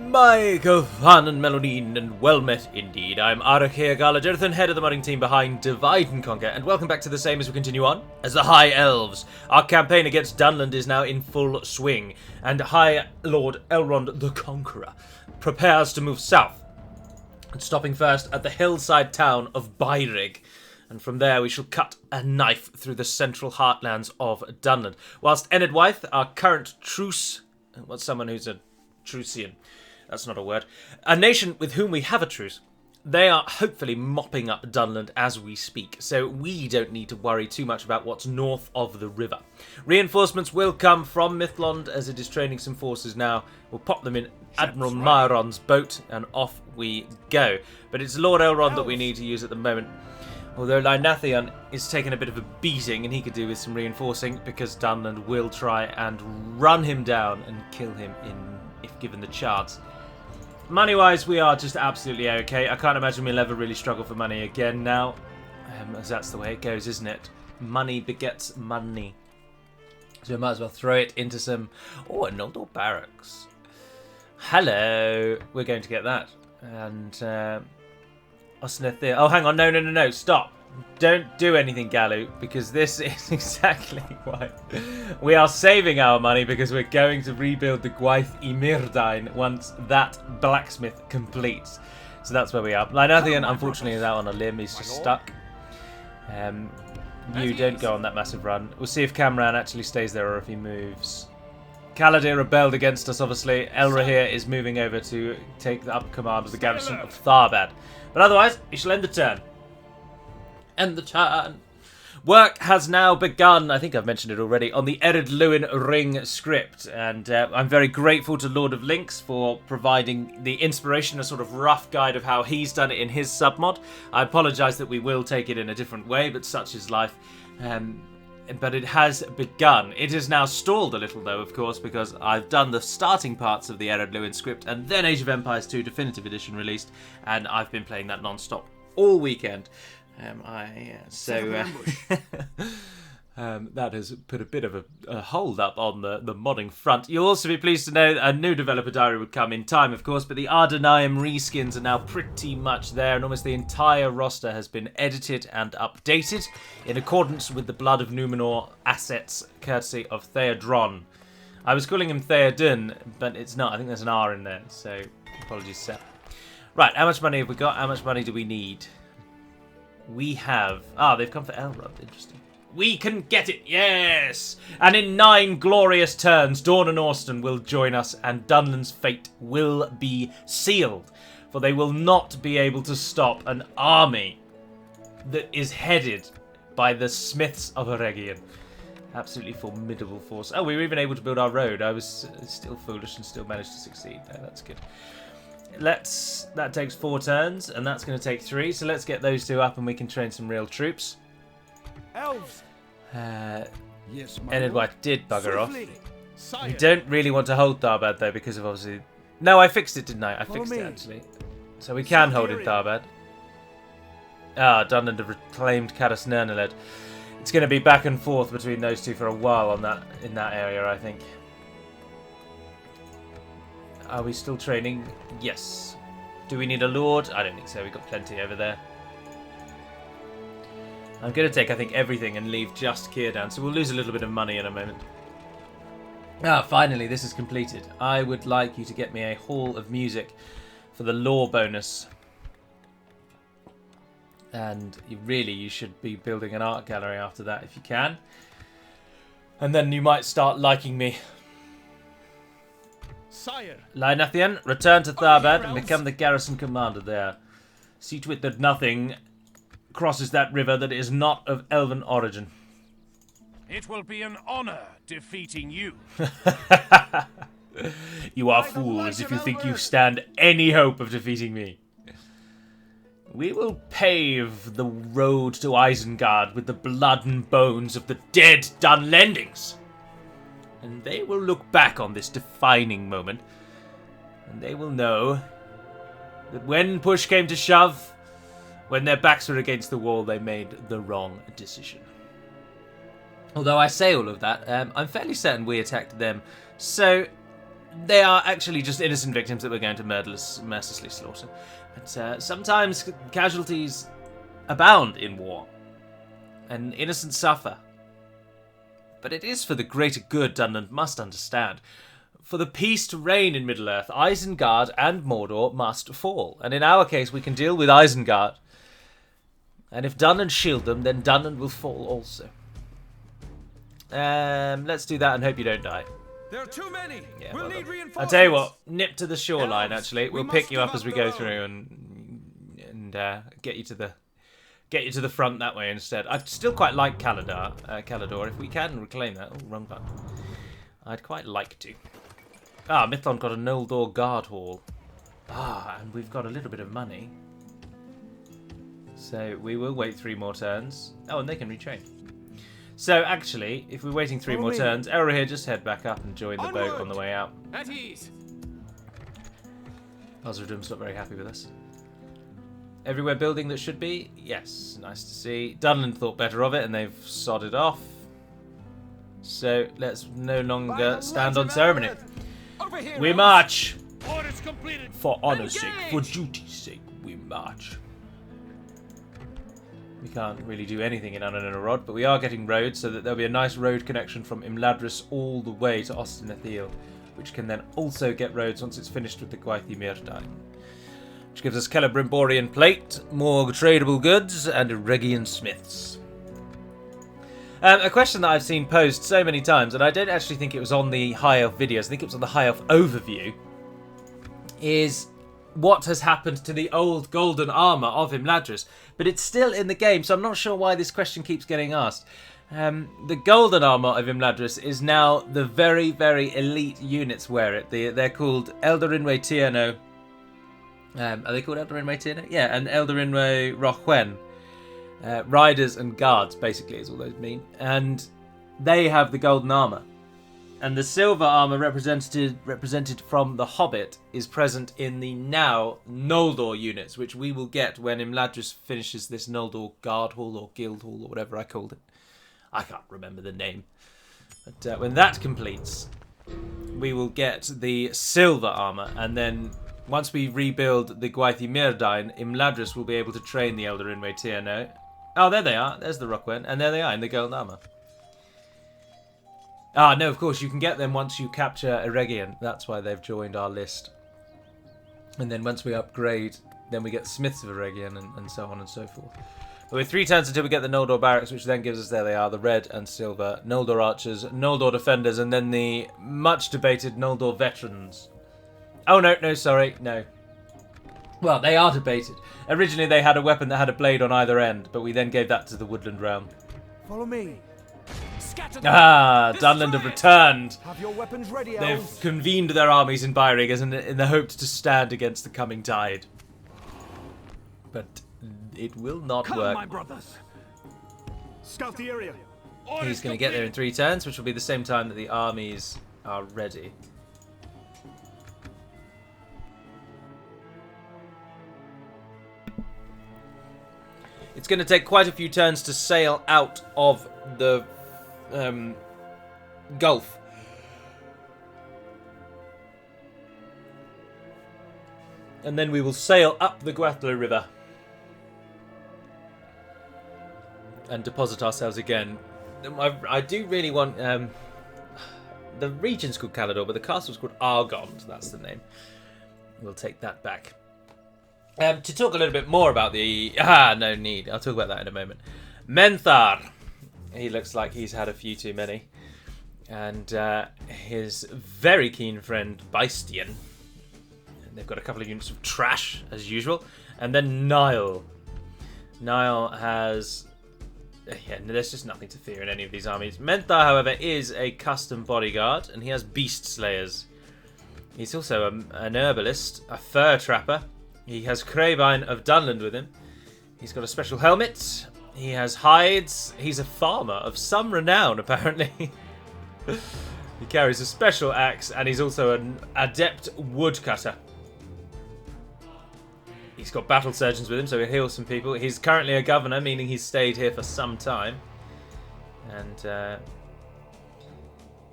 Mike of Fun and Melodine, and well met indeed. I'm Arach here, Garlajerthan, head of the modding team behind Divide and Conquer, and welcome back to the same as we continue on as the High Elves. Our campaign against Dunland is now in full swing, and High Lord Elrond the Conqueror prepares to move south, stopping first at the hillside town of Beirig. And from there we shall cut a knife through the central heartlands of Dunland. Whilst Enedwyth, our current truce... What's someone who's a Trucian? That's not a word. A nation with whom we have a truce. They are hopefully mopping up Dunland as we speak, so we don't need to worry too much about what's north of the river. Reinforcements will come from Mithlond as it is training some forces now. We'll pop them in Admiral Myron's boat and off we go. But it's Lord Elrond that we need to use at the moment. Although Lynathion is taking a bit of a beating and he could do with some reinforcing because Dunland will try and run him down and kill him if given the chance. Money-wise, we are just absolutely okay. I can't imagine we'll ever really struggle for money again now, as that's the way it goes, isn't it? Money begets money. So we might as well throw it into some... Oh, a Noldor barracks. Hello. We're going to get that. And... Osnethir. Oh, hang on. No. Stop. Don't do anything, Galu, because this is exactly why. We are saving our money because we're going to rebuild the Gwaith I Myrdain once that blacksmith completes. So that's where we are. Lynathion, unfortunately, is out on a limb. He's just stuck. You don't go on that massive run. We'll see if Camran actually stays there or if he moves. Caladir rebelled against us, obviously. Elrahir is moving over to take up command of the garrison of Tharbad. But otherwise, we shall end the turn. End the turn. Work has now begun, I think I've mentioned it already, on the Ered Luin Ring script. And I'm very grateful to Lord of Links for providing the inspiration, a sort of rough guide of how he's done it in his submod. I apologise that we will take it in a different way, but such is life. But it has begun. It is now stalled a little, though, of course, because I've done the starting parts of the Ered Luin script, and then Age of Empires 2 Definitive Edition released, and I've been playing that non-stop all weekend. That has put a bit of a hold up on the modding front. You'll also be pleased to know that a new developer diary would come in time, of course, but the Ardenaim reskins are now pretty much there, and almost the entire roster has been edited and updated in accordance with the Blood of Numenor assets, courtesy of Theodron. I was calling him Theodun, but it's not. I think there's an R in there, so apologies, Seth. Right, how much money have we got? How much money do we need? We have... they've come for Elrond. Interesting. We can get it, yes! And in 9 glorious turns, Dawn and Austen will join us, and Dunland's fate will be sealed. For they will not be able to stop an army that is headed by the Smiths of Eregion. Absolutely formidable force. Oh, we were even able to build our road. I was still foolish and still managed to succeed. No, that's good. That takes 4 turns, and that's going to take 3. So let's get those 2 up, and we can train some real troops. Elves. Yes, Enedwyth did bugger off. We don't really want to hold Tharbad, though, because of obviously... No, I fixed it, didn't I? I fixed it, actually. So we can hold in Tharbad. Dunland have reclaimed Caras Nerneled. It's going to be back and forth between those two for a while in that area, I think. Are we still training? Yes. Do we need a lord? I don't think so. We've got plenty over there. I'm going to take, I think, everything and leave just Círdan, so we'll lose a little bit of money in a moment. Finally, this is completed. I would like you to get me a Hall of Music for the lore bonus. And you should be building an art gallery after that if you can. And then you might start liking me. Sire. Lynathion, return to Tharbad and become the garrison commander there. See to it that nothing crosses that river that is not of elven origin. It will be an honor defeating you. You are fools if you think you stand any hope of defeating me. We will pave the road to Isengard with the blood and bones of the dead Dunlendings. And they will look back on this defining moment, and they will know that when push came to shove, when their backs were against the wall, they made the wrong decision. Although I say all of that, I'm fairly certain we attacked them. So they are actually just innocent victims that we're going to mercilessly slaughter. But sometimes casualties abound in war, and innocents suffer. But it is for the greater good, Dunland must understand. For the peace to reign in Middle-earth, Isengard and Mordor must fall. And in our case, we can deal with Isengard. And if Dunland shield them, then Dunland will fall also. Let's do that and hope you don't die. There are too many. Yeah, We'll well need done. reinforcements. I'll tell you what, nip to the shoreline, Elves, actually. we We'll pick must you up give as we up go the through and get you to the front that way instead. I still quite like Calador. If we can reclaim that. Oh, wrong button. I'd quite like to. Ah, Mithlond got a Noldor guard hall. Ah, and we've got a little bit of money. So we will wait 3 more turns. Oh, and they can retrain. So actually, if we're waiting 3 more turns, Elrohir, just head back up and join the boat on the way out. At ease. Osradum's not very happy with us. Everywhere building that should be? Yes, nice to see. Dunland thought better of it and they've sodded off. So let's no longer stand on ceremony. Over here, We Elves. march! Orders completed. For honour's sake, for Engage! duty's sake, we march. We can't really do anything in Annan and Arod, but we are getting roads so that there'll be a nice road connection from Imladris all the way to Ostenathiel, which can then also get roads once it's finished with the Gwaith y Myrdain. Which gives us Celebrimborian plate, more tradable goods, and Eregian smiths. A question that I've seen posed so many times, and I don't actually think it was on the High Elf videos, I think it was on the High Elf overview, is what has happened to the old golden armour of Imladris. But it's still in the game, so I'm not sure why this question keeps getting asked. The golden armour of Imladris is now the very, very elite units wear it. They're called Eldarinwe Tierno. Are they called Eldarinwe Tierno? Yeah, and Eldarinwe Rochwen. Riders and guards, basically, is all those mean. And they have the golden armour. And the silver armour represented from the Hobbit is present in the now Noldor units, which we will get when Imladris finishes this Noldor Guard Hall or Guild Hall or whatever I called it. I can't remember the name. But when that completes, we will get the silver armour. And then once we rebuild the Gwaith y Myrdain, Imladris will be able to train the Eldarinwe Tierno. Oh, there they are. There's the Rockwen. And there they are in the golden armour. Ah, no, of course, you can get them once you capture Eregion. That's why they've joined our list. And then once we upgrade, then we get Smiths of Eregion and so on and so forth. But with 3 turns until we get the Noldor Barracks, which then gives us, there they are, the red and silver Noldor Archers, Noldor Defenders, and then the much debated Noldor Veterans. Oh, no, sorry, no. Well, they are debated. Originally, they had a weapon that had a blade on either end, but we then gave that to the Woodland Realm. Follow me. Scatter them. Ah, Destroy Dunland have it. returned. Have your weapons ready, They've Elves. convened their armies in Byrig in the hope to stand against the coming tide. But it will not Come, work. my brothers. Scout the area. He's going to get there in 3 turns, which will be the same time that the armies are ready. It's going to take quite a few turns to sail out of the Gulf. And then we will sail up the Gwathlo River. And deposit ourselves again. I do really want... the region's called Calador, but the castle's called Argond. That's the name. We'll take that back. To talk a little bit more about the... no need. I'll talk about that in a moment. Menthar. He looks like he's had a few too many. And his very keen friend, Bastian. And they've got a couple of units of trash, as usual. And then Niall. Niall has... yeah, there's just nothing to fear in any of these armies. Menthar, however, is a custom bodyguard. And he has beast slayers. He's also an herbalist, a fur trapper. He has Crabine of Dunland with him. He's got a special helmet. He has hides. He's a farmer of some renown, apparently. He carries a special axe, and he's also an adept woodcutter. He's got battle surgeons with him, so he'll heal some people. He's currently a governor, meaning he's stayed here for some time. And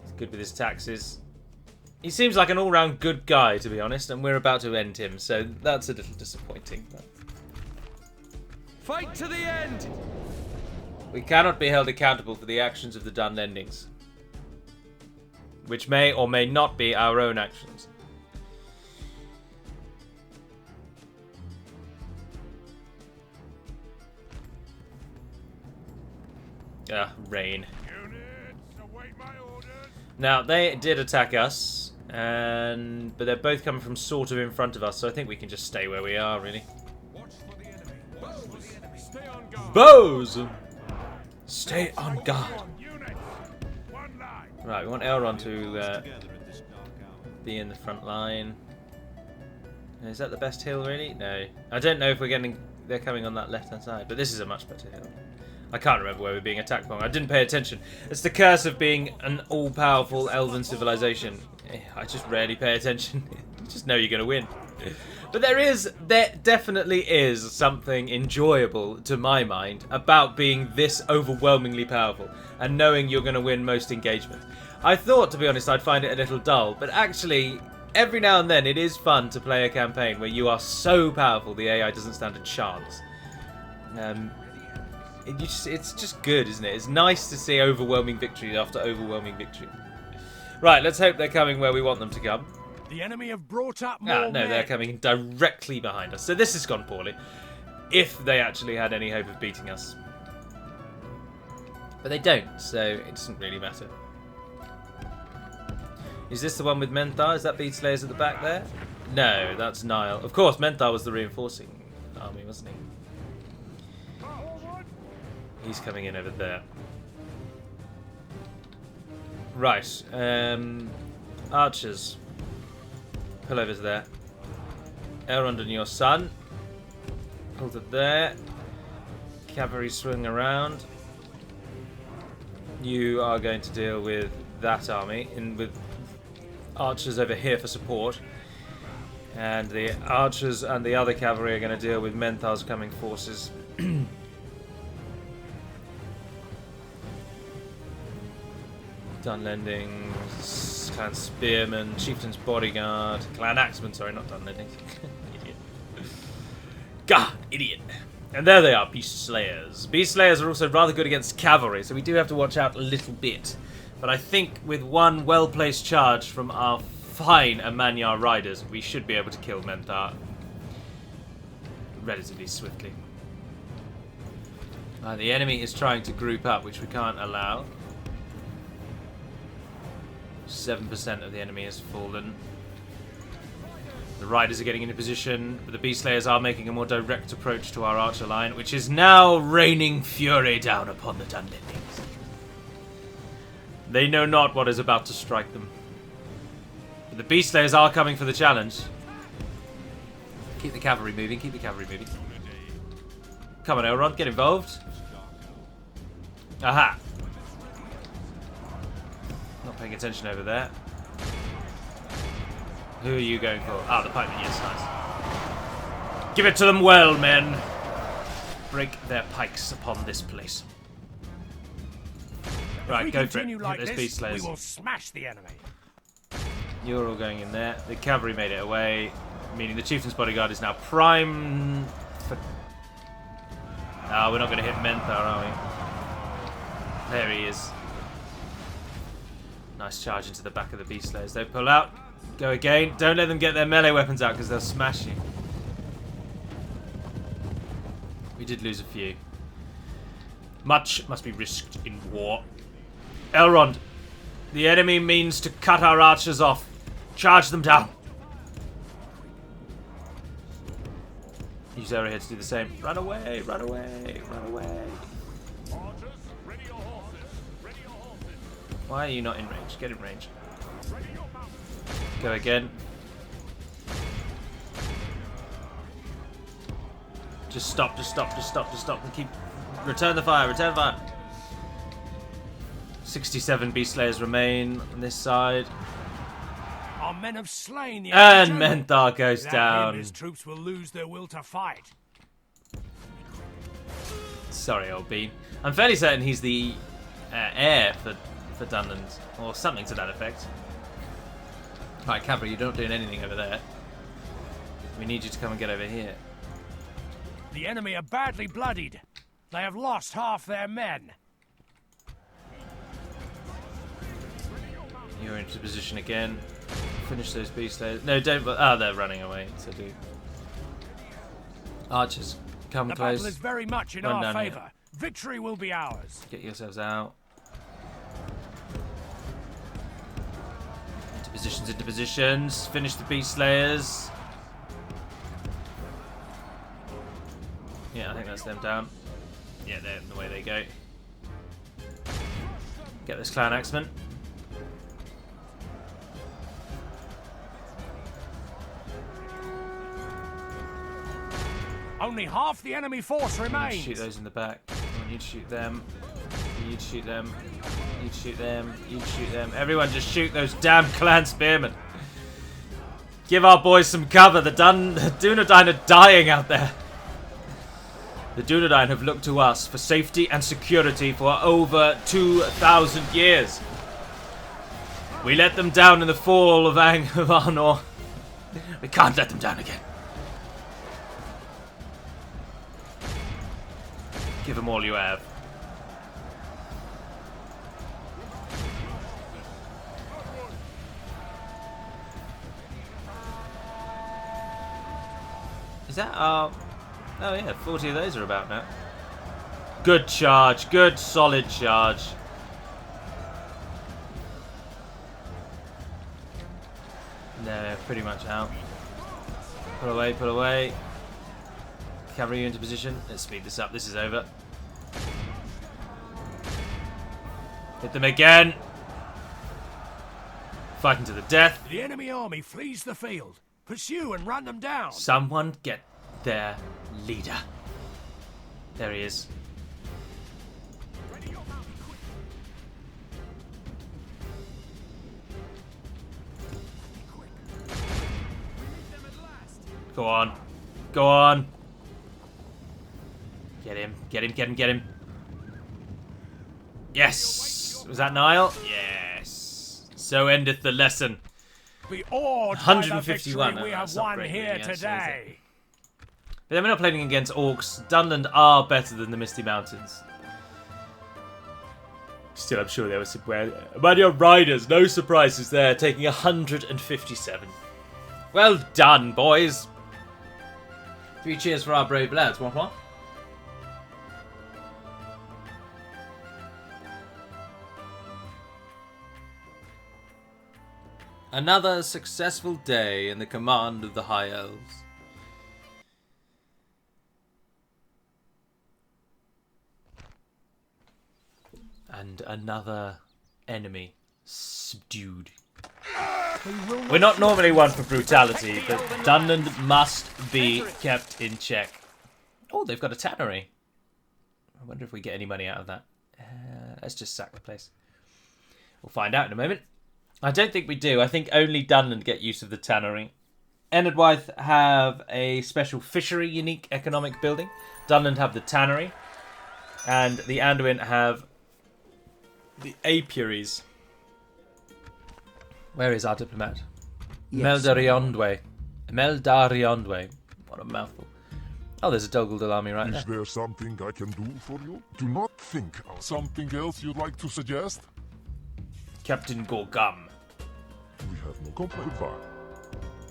he's good with his taxes. He seems like an all-round good guy, to be honest, and we're about to end him, so that's a little disappointing. But Fight to the end! we cannot be held accountable for the actions of the Dunlendings, which may or may not be our own actions. Rain. Now, they did attack us, but they're both coming from sort of in front of us, so I think we can just stay where we are, really. Bows! Stay on guard. Right, we want Elrond to be in the front line. Is that the best hill, really? No. I don't know if they're coming on that left-hand side, but this is a much better hill. I can't remember where we're being attacked from. I didn't pay attention. It's the curse of being an all-powerful elven civilization. I just rarely pay attention. Just know you're going to win. But there definitely is something enjoyable, to my mind, about being this overwhelmingly powerful and knowing you're going to win most engagements. I thought, to be honest, I'd find it a little dull, but actually, every now and then it is fun to play a campaign where you are so powerful the AI doesn't stand a chance. It's just good, isn't it? It's nice to see overwhelming victory after overwhelming victory. Right, let's hope they're coming where we want them to come. The enemy have brought up more No, they're coming directly behind us. So this has gone poorly. If they actually had any hope of beating us. But they don't, so it doesn't really matter. Is this the one with Menthar? Is that Beast Slayers at the back there? No, that's Nile. Of course, Menthar was the reinforcing army, wasn't he? He's coming in over there. Right. Archers. Pull over to there. Elrond and your son. Pull to there. Cavalry swing around. You are going to deal with that army, with archers over here for support. And the archers and the other cavalry are going to deal with Menthar's coming forces. Dunlendings, Clan Spearman, Chieftain's Bodyguard, Clan Axeman, sorry, not Dunlendings. Idiot. God, idiot. And there they are, Beast Slayers. Beast Slayers are also rather good against cavalry, so we do have to watch out a little bit. But I think with one well-placed charge from our fine Amanyar riders, we should be able to kill Menthar relatively swiftly. The enemy is trying to group up, which we can't allow. 7% of the enemy has fallen. The riders are getting into position, but the Beast Slayers are making a more direct approach to our archer line, which is now raining fury down upon the Dunlendings. They know not what is about to strike them. But the Beast Slayers are coming for the challenge. Keep the cavalry moving, keep the cavalry moving. Come on, Elrond, get involved. Aha! Not paying attention over there. Who are you going for? Ah, the pikemen, yes, nice. Give it to them well, men. Break their pikes upon this place. Right, go for it. Like Hit those Beast Slayers. We will smash the enemy. You're all going in there. The cavalry made it away, meaning the Chieftain's Bodyguard is now prime for... Ah, we're not going to hit Menthar, are we? There he is. Nice charge into the back of the Beast Slayers. They pull out. Go again. Don't let them get their melee weapons out because they'll smash you. We did lose a few. Much must be risked in war. Elrond, the enemy means to cut our archers off. Charge them down. Use arrowhead to do the same. Run away, run away, run away. Why are you not in range? Get in range. Go again. Just stop, just stop, just stop, just stop, and keep... Return the fire, return the fire! 67 Beast Slayers remain on this side. Our men have slain the And enemy. Menthar goes Without down. him, his troops will lose their will to fight. Sorry, old bean. I'm fairly certain he's the heir for Dunland, or something to that effect. Right, cavalry, you're not doing anything over there. We need you to come and get over here. The enemy are badly bloodied. They have lost half their men. You're into position again. Finish those beast layers. No, don't. Oh, they're running away. So do. Archers, come The close. battle is very much in Run our down favor. here. Victory will be ours. Get yourselves out. Into positions, into positions. Finish the beast slayers. Yeah, I think that's them down. Yeah, they're the way they go. Get this clan axeman. Only half the enemy force You remains. shoot those in the back. You'd shoot them. You'd shoot them. You'd shoot them. You'd shoot them. Everyone just shoot those damn clan spearmen. Give our boys some cover. The Dunedain are dying out there. The Dunedain have looked to us for safety and security for over 2,000 years. We let them down in the fall of Arnor. We can't let them down again. Give them all you have. Is that our... Oh yeah, 40 of those are about now. Good charge. Good solid charge. No, pretty much out. Pull away, pull away. Cavalry into position. Let's speed this up. This is over. Hit them again. Fighting to the death. The enemy army flees the field. Pursue and run them down. Someone get their leader. There he is. Go on. Go on. Get him. Get him, get him, get him. Yes! Was that Niall? Yes. So endeth the lesson. Be awed 151. by the victory we have That's not won great here really, actually, is today. But then we're not playing against orcs. Dunland are better than the Misty Mountains. Still, I'm sure there was some... But your riders, no surprises there, taking 157. Well done, boys. 3 cheers for our brave lads. What? Another successful day in the command of the High Elves. And another enemy subdued. We're not normally one for brutality, but Dunland must be kept in check. Oh, they've got a tannery. I wonder if we get any money out of that. Let's just sack the place. We'll find out in a moment. I don't think we do. I think only Dunland get use of the tannery. Enadwythe have a special fishery unique economic building. Dunland have the tannery. And the Anduin have the apiaries. Where is our diplomat? Yes. Meldariondwe. Meldariondwe. What a mouthful. Oh, there's a Doggle army right there. Is there something I can do for you? Do not think of something else you'd like to suggest? Captain Gorgum. We have no complaint. Goodbye.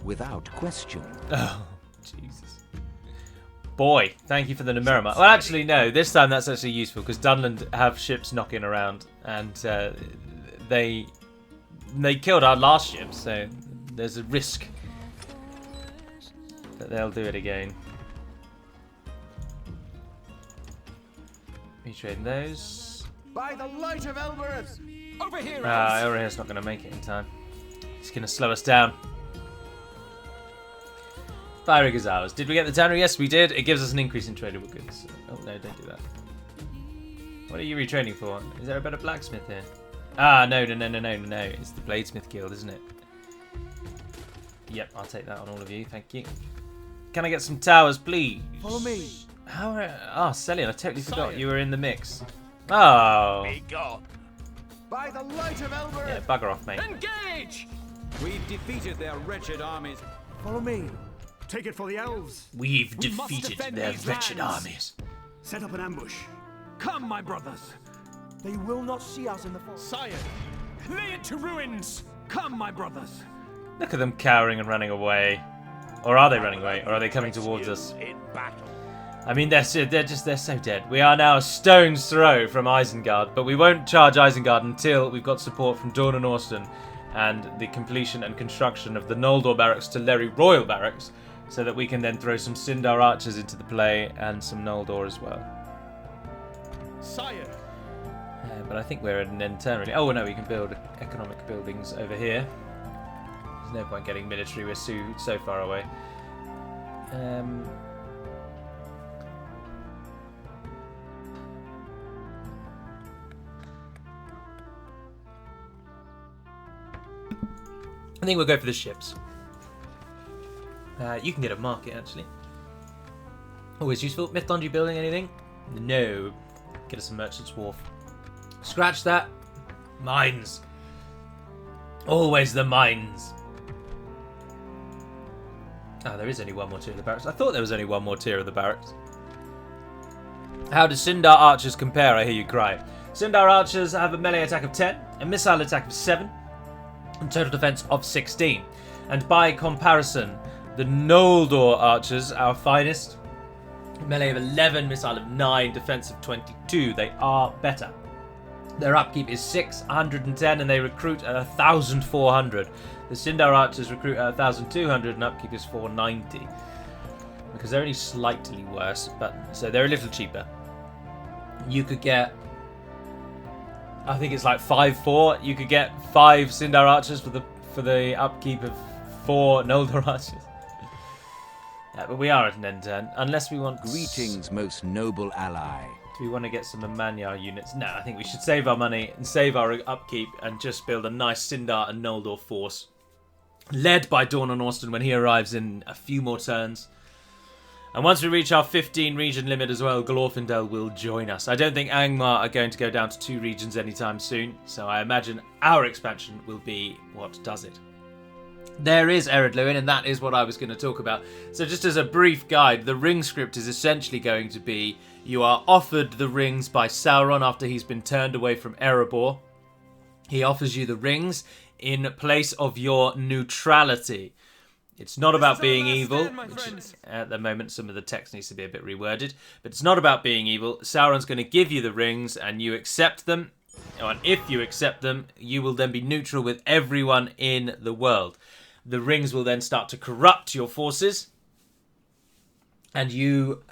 Without question. Oh, Jesus. Boy, thank you for the Numerama. Well, actually, no. This time that's actually useful because Dunland have ships knocking around, and they killed our last ship, so there's a risk that they'll do it again. Retrade those. By the light of Elbereth! Over here, Elbereth's not going to make it in time. It's going to slow us down. Firing is ours. Did we get the tannery? Yes, we did. It gives us an increase in tradable goods. Oh, no, don't do that. What are you retraining for? Is there a better blacksmith here? Ah, no. It's the Bladesmith Guild, isn't it? Yep, I'll take that on all of you. Thank you. Can I get some towers, please? Follow me. How? Celian, I totally forgot you were in the mix. Oh. Be gone. By the light of Elbereth! Yeah, bugger off, mate. Engage! We've defeated their wretched armies. Follow me. Take it for the elves. We've We must defeated defend their these wretched lands. armies. Set up an ambush. Come, my brothers. They will not see us in the forest. Sire, Lay it to ruins! come, my brothers. Look at them cowering and running away. Or are they running away? Or are they coming towards us? In battle. I mean, they're so dead. We are now a stone's throw from Isengard, but we won't charge Isengard until we've got support from Dawn and Austin and the completion and construction of the Noldor barracks to Lerry Royal barracks, so that we can then throw some Sindar archers into the play and some Noldor as well. Sire, But I think we're at an end turn, really. Oh, no, we can build economic buildings over here. There's no point getting military. We're so far away. I think we'll go for the ships. You can get a market, actually. Always useful. Mythology building anything? No. Get us a merchant's wharf. Scratch that. Mines. Always the mines. Ah, there is only one more tier of the barracks. I thought there was only one more tier of the barracks. How do Sindar archers compare, I hear you cry? Sindar archers have a melee attack of 10, a missile attack of 7, and total defense of 16. And by comparison, the Noldor archers, our finest, melee of 11, missile of 9, defense of 22. They are better. Their upkeep is 610 and they recruit at 1,400. The Sindar archers recruit at 1,200 and upkeep is 490. Because they're only slightly worse, but so they're a little cheaper. You could get, I think it's like 5-4. You could get 5 Sindar archers for the upkeep of 4 Noldor archers. But we are at an end turn, unless we want. Greetings, most noble ally. Do we want to get some Amanyar units? No, I think we should save our money and save our upkeep and just build a nice Sindar and Noldor force, led by Dawn and Austin when he arrives in a few more turns. And once we reach our 15 region limit as well, Glorfindel will join us. I don't think Angmar are going to go down to 2 regions anytime soon, so I imagine our expansion will be what does it. There is Ered Luin, and that is what I was going to talk about. So just as a brief guide, the ring script is essentially going to be you are offered the rings by Sauron after he's been turned away from Erebor. He offers you the rings in place of your neutrality. It's not about being evil, which at the moment some of the text needs to be a bit reworded, but it's not about being evil. Sauron's going to give you the rings and you accept them, and if you accept them, you will then be neutral with everyone in the world. The rings will then start to corrupt your forces, and you,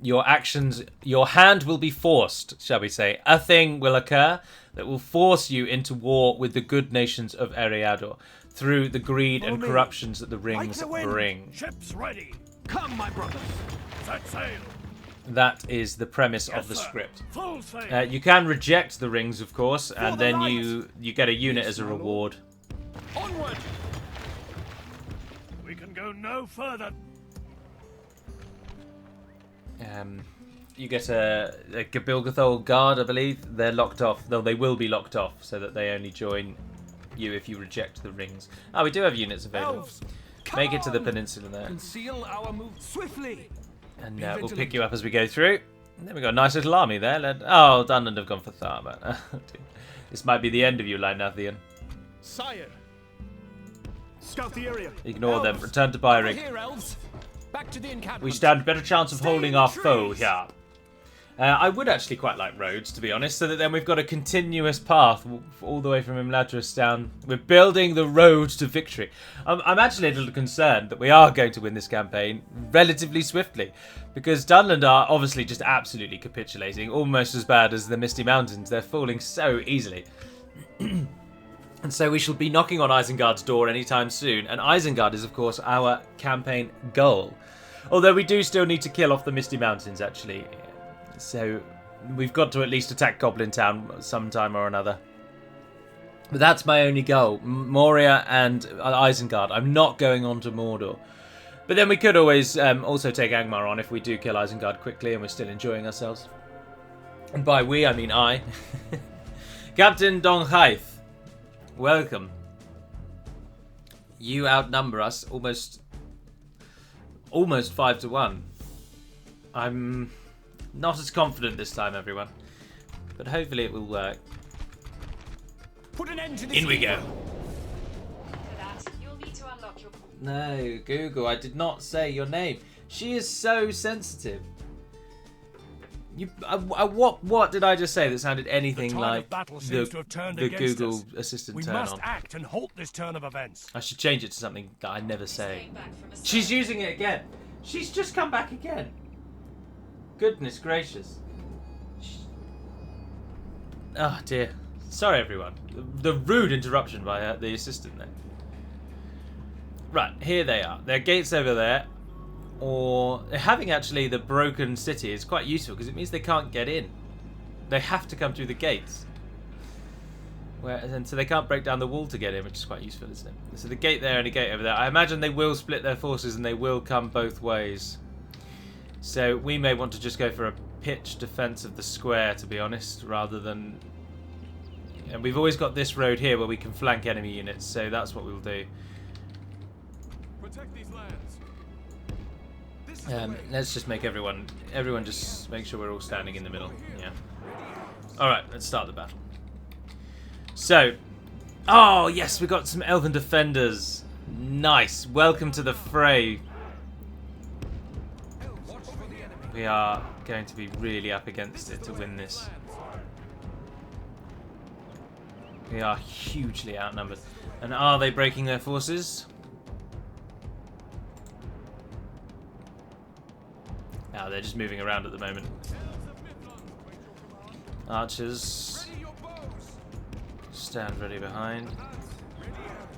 your actions, your hand will be forced, shall we say. A thing will occur that will force you into war with the good nations of Eriador through the greed and corruptions that the rings bring. Ships ready. come, my brothers. Set sail. That is the premise of the script. Full sail. You can reject the rings, of course, and then you get a unit as a reward. Onward. We can go no further. You get a Gabilgathol guard, I believe. They're locked off. Though they will be locked off, so that they only join you if you reject the rings. Oh, we do have units available. Elves, Make it to the peninsula there. conceal our move swiftly. And we'll pick you up as we go through. And then we've got a nice little army there. Oh, Dunland have gone for Tharma. This might be the end of you, Lynathian. Sire. Scout the area. Ignore them. Elves, Return to over Byrig. here, elves. Back to the encampment. We stand a better chance of Stay holding in the our foe trees. here. I would actually quite like roads, to be honest, so that then we've got a continuous path all the way from Imladris down. We're building the road to victory. I'm actually a little concerned that we are going to win this campaign relatively swiftly, because Dunland are obviously just absolutely capitulating, almost as bad as the Misty Mountains. They're falling so easily. And so we shall be knocking on Isengard's door anytime soon, and Isengard is, of course, our campaign goal. Although we do still need to kill off the Misty Mountains, actually. So we've got to at least attack Goblin Town sometime or another. But that's my only goal. Moria and Isengard. I'm not going on to Mordor. But then we could always also take Angmar on if we do kill Isengard quickly and we're still enjoying ourselves. And by we, I mean I. Captain Donghaith. Welcome. You outnumber us almost 5-1. I'm not as confident this time, everyone. But hopefully it will work. Put an end to this. In we go. For that, you'll need to unlock your... No, Google, I did not say your name. She is so sensitive. You, what did I just say that sounded anything The tide like of battle seems to have turned the against Google us. Assistant We turn must on? act and halt this turn of events. I should change it to something that I never say. Staying back from a She's using it again. She's just come back again. Goodness gracious. Oh dear. Sorry everyone. The rude interruption by the assistant there. Right, here they are. Their gates over there. Or having actually the broken city is quite useful because it means they can't get in. They have to come through the gates. And so they can't break down the wall to get in, which is quite useful, isn't it? So the gate there and a gate over there. I imagine they will split their forces and they will come both ways. So we may want to just go for a pitched defense of the square, to be honest, rather than... And we've always got this road here where we can flank enemy units, so that's what we'll do. Protect these lands. Let's just make everyone just make sure we're all standing in the middle. Yeah. Alright, let's start the battle. So, oh yes, we got some elven defenders. Nice. Welcome to the fray. We are going to be really up against it to win this. We are hugely outnumbered. And are they breaking their forces? No, they're just moving around at the moment. Archers stand ready behind.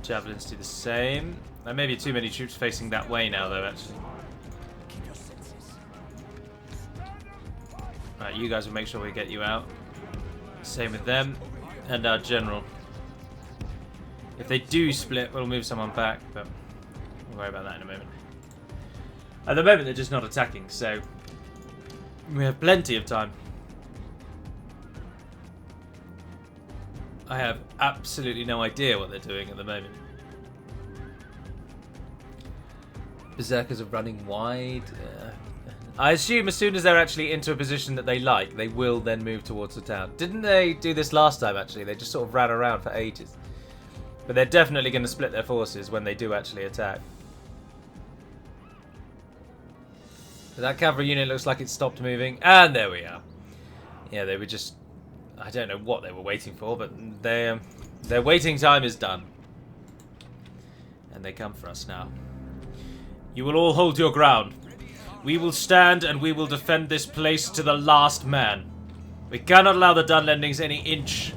Javelins do the same. There may be too many troops facing that way now, though, actually. Right, you guys will make sure we get you out. Same with them. And our general. If they do split, we'll move someone back, but we'll worry about that in a moment. At the moment, they're just not attacking, so we have plenty of time. I have absolutely no idea what they're doing at the moment. Berserkers are running wide. I assume as soon as they're actually into a position that they like, they will then move towards the town. Didn't they do this last time, actually? They just sort of ran around for ages. But they're definitely going to split their forces when they do actually attack. That cavalry unit looks like it stopped moving. And there we are. Yeah, they were just... I don't know what they were waiting for, but their waiting time is done. And they come for us now. You will all hold your ground. We will stand and we will defend this place to the last man. We cannot allow the Dunlendings any inch.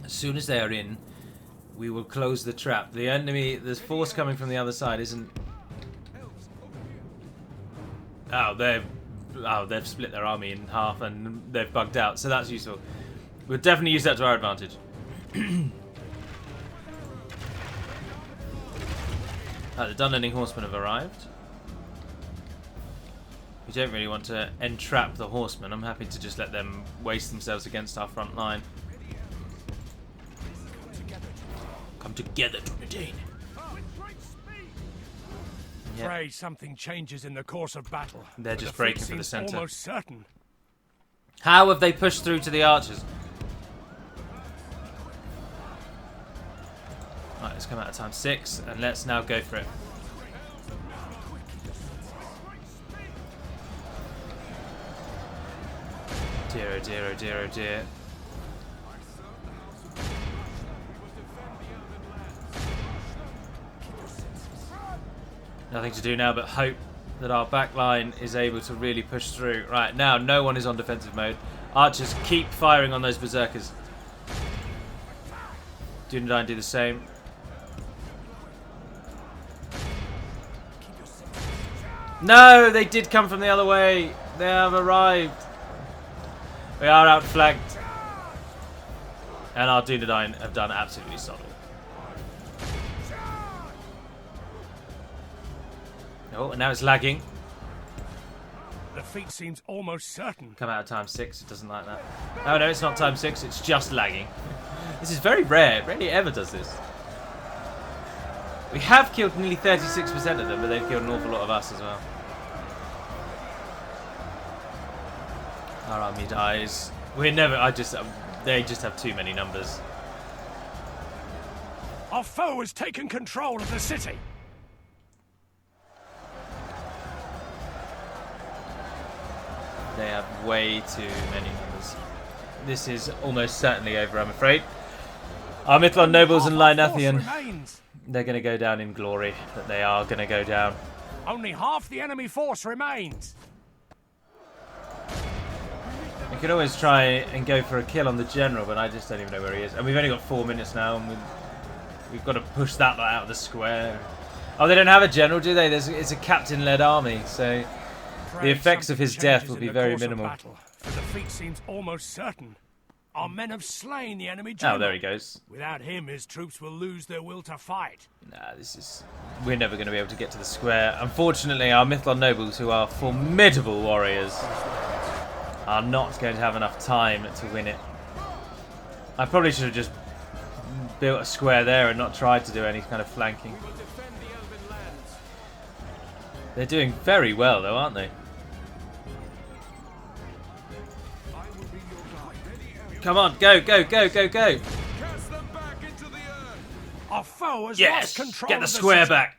As soon as they are in, we will close the trap. The enemy, the force coming from the other side isn't... Oh, they've split their army in half and they've bugged out, so that's useful. We'll definitely use that to our advantage. The Dunlending horsemen have arrived. We don't really want to entrap the horsemen. I'm happy to just let them waste themselves against our front line. Come together to retain. Yep. Pray something changes in the course of battle. They're but just defeat breaking for the seems centre. Almost certain. How have they pushed through to the archers? Right, let's come out of time 6 and let's now go for it. Dear, oh dear, oh dear, oh dear. Nothing to do now but hope that our back line is able to really push through. Right, now no one is on defensive mode. Archers keep firing on those berserkers. Dunedain do the same. No, they did come from the other way. They have arrived. We are outflanked. And our Dunedain have done absolutely solid. Oh, and now it's lagging. Defeat seems almost certain. Come out of time 6, it doesn't like that. Oh no, it's not time 6, it's just lagging. This is very rare, it rarely ever does this. We have killed nearly 36% of them, but they've killed an awful lot of us as well. Our army dies. We're never... they just have too many numbers. Our foe has taken control of the city. They have way too many numbers. This is almost certainly over, I'm afraid. Our Mithlon nobles and Lynathian, they're going to go down in glory. But they are going to go down. Only half the enemy force remains. We could always try and go for a kill on the general, but I just don't even know where he is. And we've only got 4 minutes now, and we've got to push that out of the square. Oh, they don't have a general, do they? It's a captain-led army, so the effects of his death will be very minimal. The defeat seems almost certain. Our men have slain the enemy general. Oh, there he goes. Without him, his troops will lose their will to fight. Nah, we're never going to be able to get to the square. Unfortunately, our Mithlon nobles, who are formidable warriors, are not going to have enough time to win it. I probably should have just built a square there and not tried to do any kind of flanking. They're doing very well, though, aren't they? Come on, go, go, go, go, go! Our foe has Yes! lost control Get the of square city. back!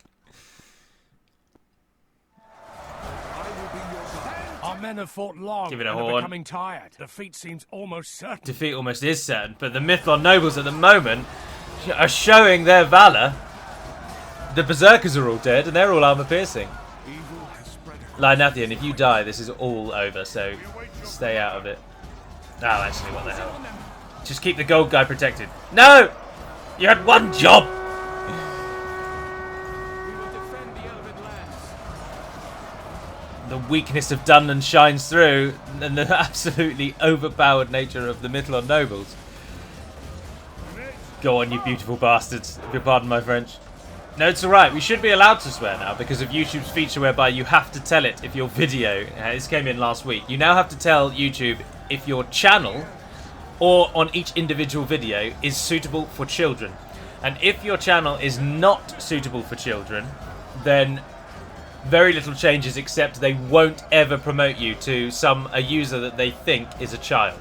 Our men have fought long Give it a and are horn. becoming tired. Defeat seems almost certain. Defeat almost is certain, but the Mithlon nobles at the moment are showing their valour. The berserkers are all dead, and they're all armor-piercing. Lynathian, if you die, this is all over, so stay out of it. Oh, actually, what the hell? Just keep the gold guy protected. No! You had one job! The weakness of Dunland shines through, and the absolutely overpowered nature of the Mithlon nobles. Go on, you beautiful bastards, if you'll pardon my French. No, it's alright, we should be allowed to swear now because of YouTube's feature whereby you have to tell it if your video, this came in last week, you now have to tell YouTube if your channel or on each individual video is suitable for children. And if your channel is not suitable for children, then very little changes except they won't ever promote you to a user that they think is a child.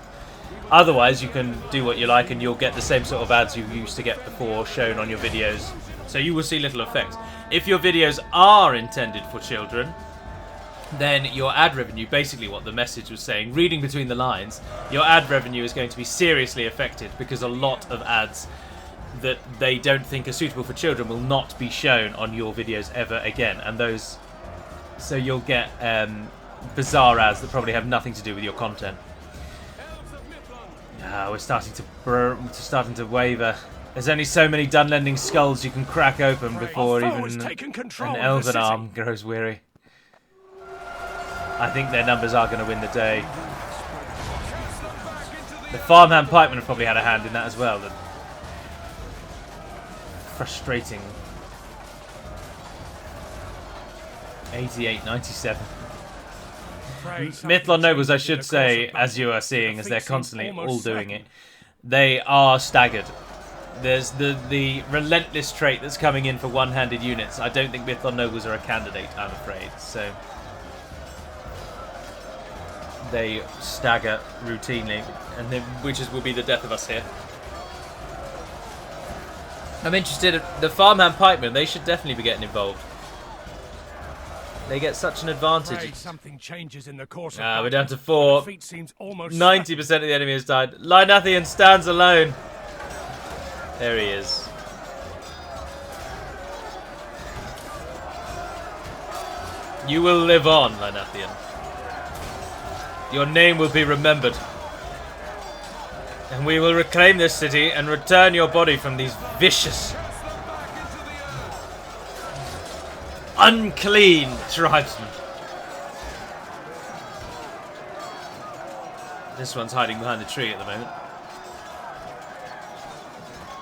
Otherwise, you can do what you like and you'll get the same sort of ads you used to get before shown on your videos. So you will see little effect. If your videos are intended for children, then your ad revenue, basically what the message was saying, reading between the lines, your ad revenue is going to be seriously affected because a lot of ads that they don't think are suitable for children will not be shown on your videos ever again. And those, so you'll get bizarre ads that probably have nothing to do with your content. We're starting to waver. There's only so many Dunlending skulls you can crack open before even an elven arm grows weary. I think their numbers are going to win the day. The farmhand pikemen have probably had a hand in that as well. The frustrating 88-97. Mithlon nobles, I should say, as you are seeing, as they're constantly all doing it, they are staggered. There's the relentless trait that's coming in for one-handed units. I don't think Mithlon nobles are a candidate, I'm afraid. So they stagger routinely, and which will be the death of us here. I'm interested in the farmhand pikemen. They should definitely be getting involved. They get such an advantage. Something changes in the course we're down to 4. Defeat seems almost 90% of the enemy has died. Lynathian stands alone. There he is. You will live on, Lynathian. Your name will be remembered. And we will reclaim this city and return your body from these vicious, unclean tribesmen. This one's hiding behind the tree at the moment.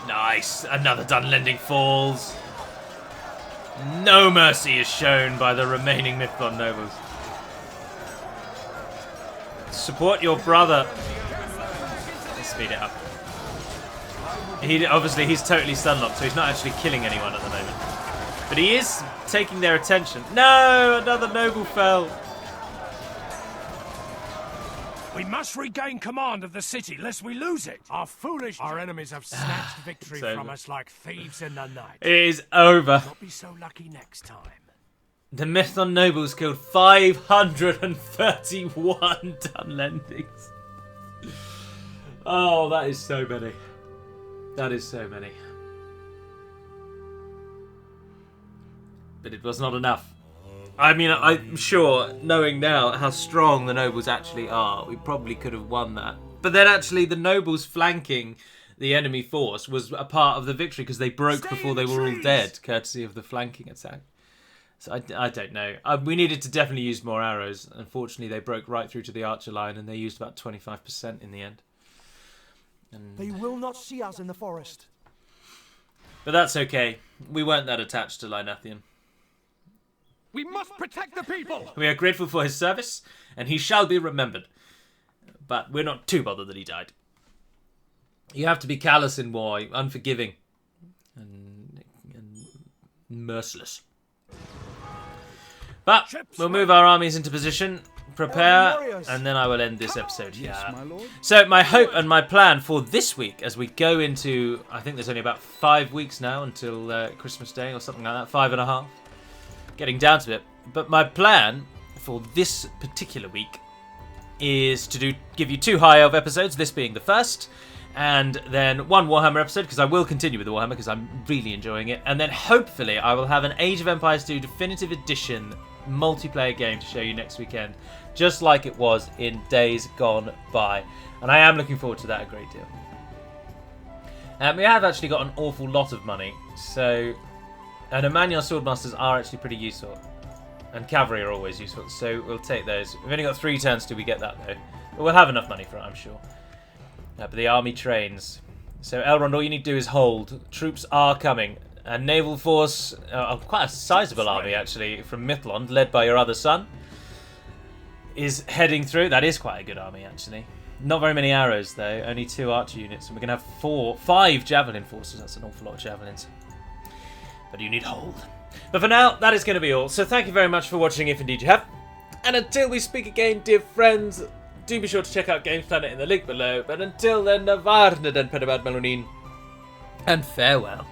Nice. Another Dunlending falls. No mercy is shown by the remaining Mithlon nobles. Support your brother. Let's speed it up. Obviously he's totally stunlocked, so he's not actually killing anyone at the moment. But he is taking their attention. No, another noble fell. We must regain command of the city lest we lose it. Our enemies have snatched victory It's from over. us like thieves in the night. It is over. Not be so lucky next time. The Methon nobles killed 531 Dunlendings. Oh, that is so many. That is so many. But it was not enough. I mean, I'm sure, knowing now how strong the nobles actually are, we probably could have won that. But then actually the nobles flanking the enemy force was a part of the victory because they broke before they were all dead, courtesy of the flanking attack. So I don't know. We needed to definitely use more arrows. Unfortunately, they broke right through to the archer line and they used about 25% in the end. They will not see us in the forest. But that's okay. We weren't that attached to Lynathian. We must protect the people! We are grateful for his service, and he shall be remembered. But we're not too bothered that he died. You have to be callous in war, unforgiving, and merciless. But we'll move our armies into position, prepare, and then I will end this episode here. So my hope and my plan for this week, as we go into, I think there's only about 5 weeks now until Christmas Day or something like that, 5.5. Getting down to it. But my plan for this particular week is to give you 2 High Elf episodes, this being the first, and then 1 Warhammer episode, because I will continue with the Warhammer because I'm really enjoying it, and then hopefully I will have an Age of Empires 2 Definitive Edition multiplayer game to show you next weekend, just like it was in days gone by. And I am looking forward to that a great deal. We have actually got an awful lot of money, so... And Emmanuel Swordmasters are actually pretty useful. And cavalry are always useful, so we'll take those. We've only got 3 turns till we get that, though. But we'll have enough money for it, I'm sure. But the army trains. So, Elrond, all you need to do is hold. Troops are coming. A naval force, quite a sizable army, actually, from Mithlond, led by your other son, is heading through. That is quite a good army, actually. Not very many arrows, though. Only 2 archer units. And we're going to have 5 javelin forces. That's an awful lot of javelins. But you need hold. But for now, that is going to be all. So thank you very much for watching, if indeed you have. And until we speak again, dear friends, do be sure to check out Gamesplanet in the link below. But until then, Navarne den Pedabad Melonin. And farewell.